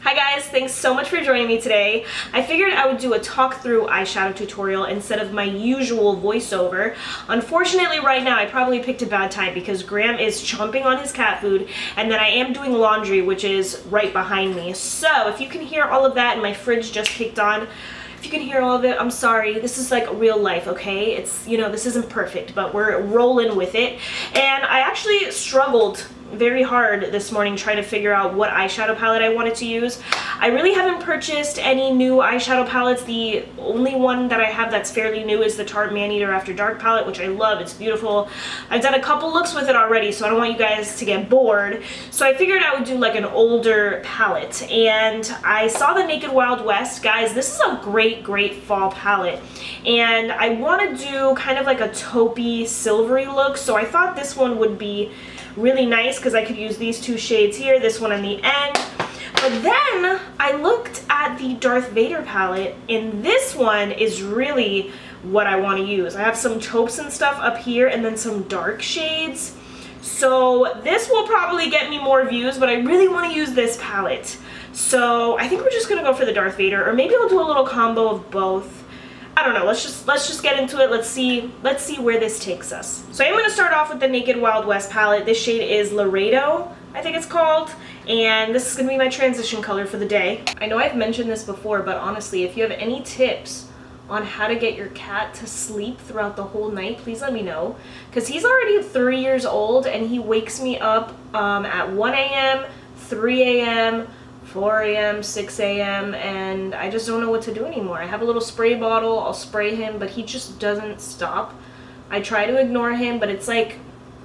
Hi guys, thanks so much for joining me today. I figured I would do a talk through eyeshadow tutorial instead of my usual voiceover. Unfortunately right now I probably picked a bad time because Graham is chomping on his cat food and then I am doing laundry, which is right behind me. So if you can hear all of that and my fridge just kicked on, if you can hear all of it, I'm sorry. This is like real life, okay? It's, you know, this isn't perfect, but we're rolling with it. And I actually struggled very hard this morning trying to figure out what eyeshadow palette I wanted to use. I really haven't purchased any new eyeshadow palettes. The only one that I have that's fairly new is the Tarte Maneater After Dark palette, which I love. It's beautiful. I've done a couple looks with it already, so I don't want you guys to get bored. So I figured I would do like an older palette, and I saw the Naked Wild West. Guys, this is a great fall palette, and I want to do kind of like a taupey silvery look, so I thought this one would be really nice because I could use these two shades here, this one on the end. But then I looked at the Darth Vader palette, and this one is really what I want to use. I have some taupes and stuff up here and then some dark shades. So this will probably get me more views, but I really want to use this palette. So I think we're just going to go for the Darth Vader, or maybe I'll do a little combo of both. I don't know, let's just get into it. Let's see where this takes us. So I'm going to start off with the Naked Wild West palette. This shade is Laredo, I think it's called, and this is going to be my transition color for the day. I know I've mentioned this before, but honestly, if you have any tips on how to get your cat to sleep throughout the whole night, please let me know, because he's already 3 years old and he wakes me up at 1 a.m., 3 a.m., 4 a.m., 6 a.m., and I just don't know what to do anymore. I have a little spray bottle, I'll spray him, but he just doesn't stop. I try to ignore him, but it's like,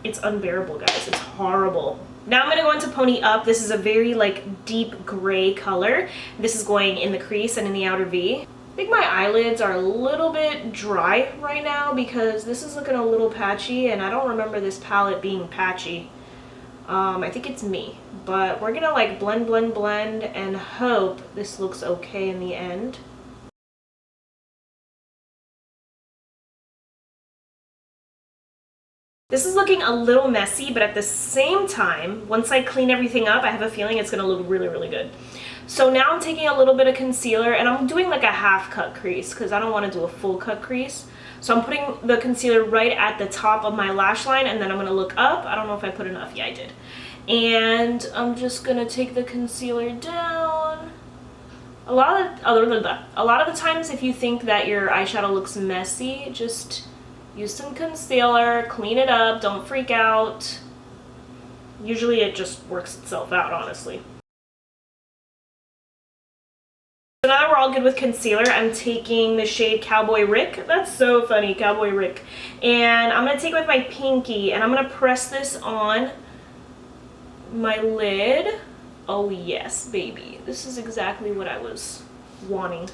it's unbearable, guys. It's horrible. Now I'm going to go into Pony Up. This is a very like deep gray color. This is going in the crease and in the outer V. I think my eyelids are a little bit dry right now because this is looking a little patchy, and I don't remember this palette being patchy. I think it's me, but we're gonna like blend and hope this looks okay in the end. This is looking a little messy, but at the same time, once I clean everything up, I have a feeling it's gonna look really good. So now I'm taking a little bit of concealer and I'm doing like a half cut crease because I don't want to do a full cut crease. So I'm putting the concealer right at the top of my lash line, and then I'm going to look up. I don't know if I put enough. Yeah, I did. And I'm just going to take the concealer down. A lot of the times if you think that your eyeshadow looks messy, just use some concealer, clean it up, don't freak out. Usually it just works itself out, honestly. So now that we're all good with concealer, I'm taking the shade Cowboy Rick. That's so funny, Cowboy Rick. And I'm going to take it with my pinky, and I'm going to press this on my lid. Oh yes, baby. This is exactly what I was wanting.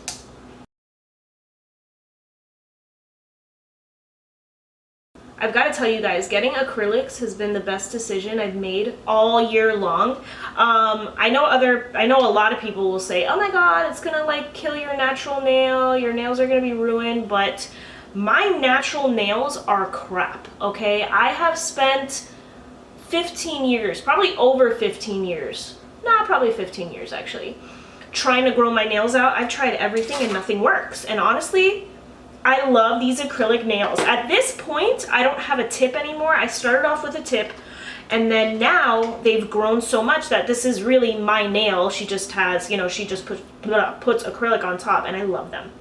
I've got to tell you guys, getting acrylics has been the best decision I've made all year long. I know a lot of people will say, oh my god, it's gonna like kill your natural nail, your nails are gonna be ruined, but my natural nails are crap, okay? I have spent 15 years, probably over 15 years, probably 15 years actually, trying to grow my nails out. I've tried everything and nothing works, and honestly, I love these acrylic nails. At this point, I don't have a tip anymore. I started off with a tip, and then now they've grown so much that this is really my nail. She just has, you know, she just puts acrylic on top, and I love them.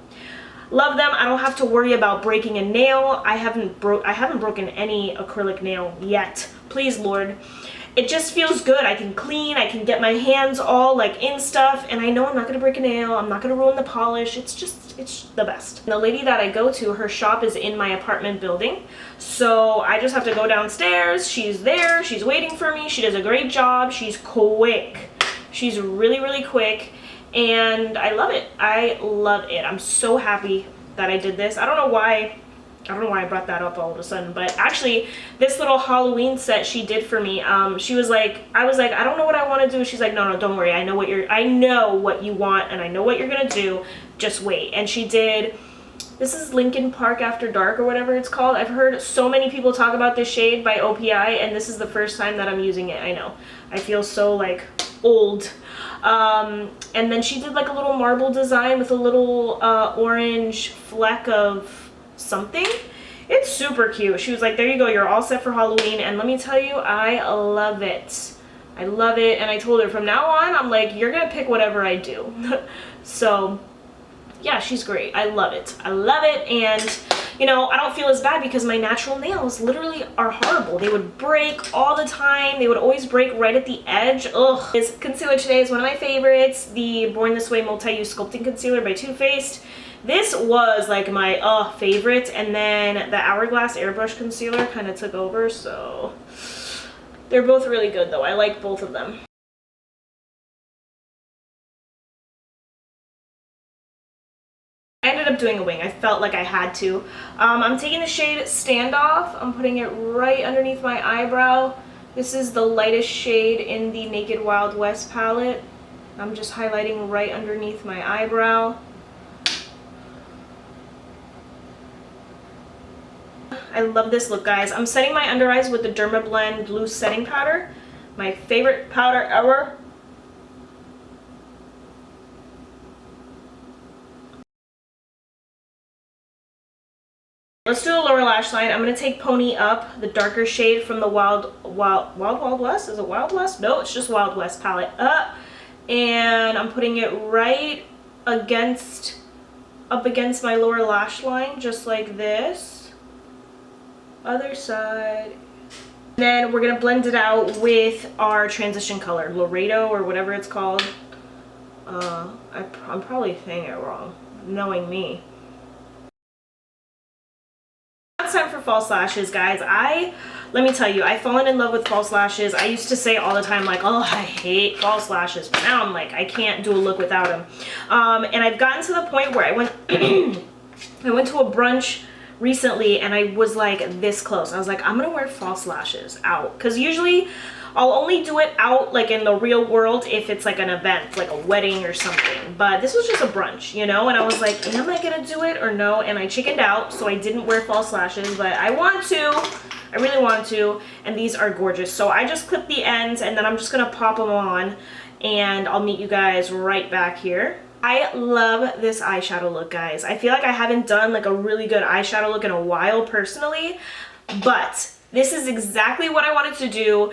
Love them. I don't have to worry about breaking a nail. I haven't broken any acrylic nail yet. Please, Lord. It just feels good. I can clean, I can get my hands all like in stuff, and I know I'm not gonna break a nail, I'm not gonna ruin the polish. It's the best. And the lady that I go to, her shop is in my apartment building, so I just have to go downstairs. She's there, she's waiting for me, she does a great job, she's quick. She's really quick, and I love it. I love it. I'm so happy that I did this. I don't know why I brought that up all of a sudden, but actually this little Halloween set she did for me, she was like, I was like, I don't know what I want to do. She's like, no, don't worry. I know what you want, and I know what you're going to do. Just wait. And she did, this is Lincoln Park After Dark or whatever it's called. I've heard so many people talk about this shade by OPI, and this is the first time that I'm using it. I know. I feel so like old. And then she did like a little marble design with a little orange fleck of something. It's super cute. She was like, there you go, you're all set for Halloween. And let me tell you, I love it. I love it. And I told her from now on, I'm like, you're gonna pick whatever I do. So yeah, she's great. I love it. I love it. And you know, I don't feel as bad because my natural nails literally are horrible. They would break all the time. They would always break right at the edge. Ugh. This concealer today is one of my favorites. The Born This Way Multi-Use Sculpting Concealer by Too Faced. This was like my favorite. And then the Hourglass Airbrush Concealer kind of took over. So they're both really good though. I like both of them. I ended up doing a wing. I felt like I had to. I'm taking the shade Standoff. I'm putting it right underneath my eyebrow. This is the lightest shade in the Naked Wild West palette. I'm just highlighting right underneath my eyebrow. I love this look, guys. I'm setting my under eyes with the DERMABLEND Blue Setting Powder. My favorite powder ever. Let's do the lower lash line. I'm going to take Pony Up, the darker shade from the Wild West? Is it Wild West? No, it's just Wild West palette. And I'm putting it right against, up against my lower lash line, just like this. Other side. Then we're going to blend it out with our transition color, Laredo or whatever it's called. I'm probably saying it wrong, knowing me. It's time for false lashes, guys. Let me tell you, I've fallen in love with false lashes. I used to say all the time like, oh, I hate false lashes, but now I'm like, I can't do a look without them. And I've gotten to the point where I went I went to a brunch recently and I was like this close. I was like, I'm gonna wear false lashes out, because usually I'll only do it out like in the real world if it's like an event, like a wedding or something. But this was just a brunch, you know, and I was like, am I gonna do it or no? And I chickened out, so I didn't wear false lashes, but I want to. I really want to, and these are gorgeous. So I just clipped the ends and then I'm just gonna pop them on and I'll meet you guys right back here. I love this eyeshadow look, guys. I feel like I haven't done like a really good eyeshadow look in a while personally, but this is exactly what I wanted to do.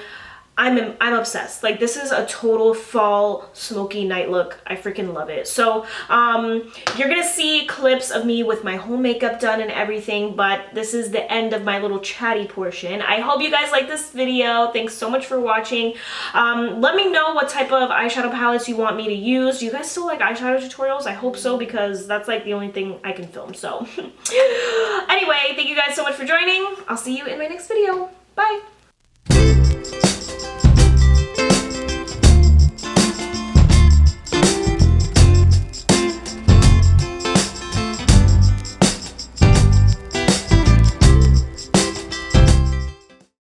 I'm obsessed. Like, this is a total fall smoky night look. I freaking love it. So you're gonna see clips of me with my whole makeup done and everything, but this is the end of my little chatty portion. I hope you guys like this video. Thanks so much for watching. Let me know what type of eyeshadow palettes you want me to use. Do you guys still like eyeshadow tutorials? I hope so, because that's like the only thing I can film. So anyway, thank you guys so much for joining. I'll see you in my next video. Bye.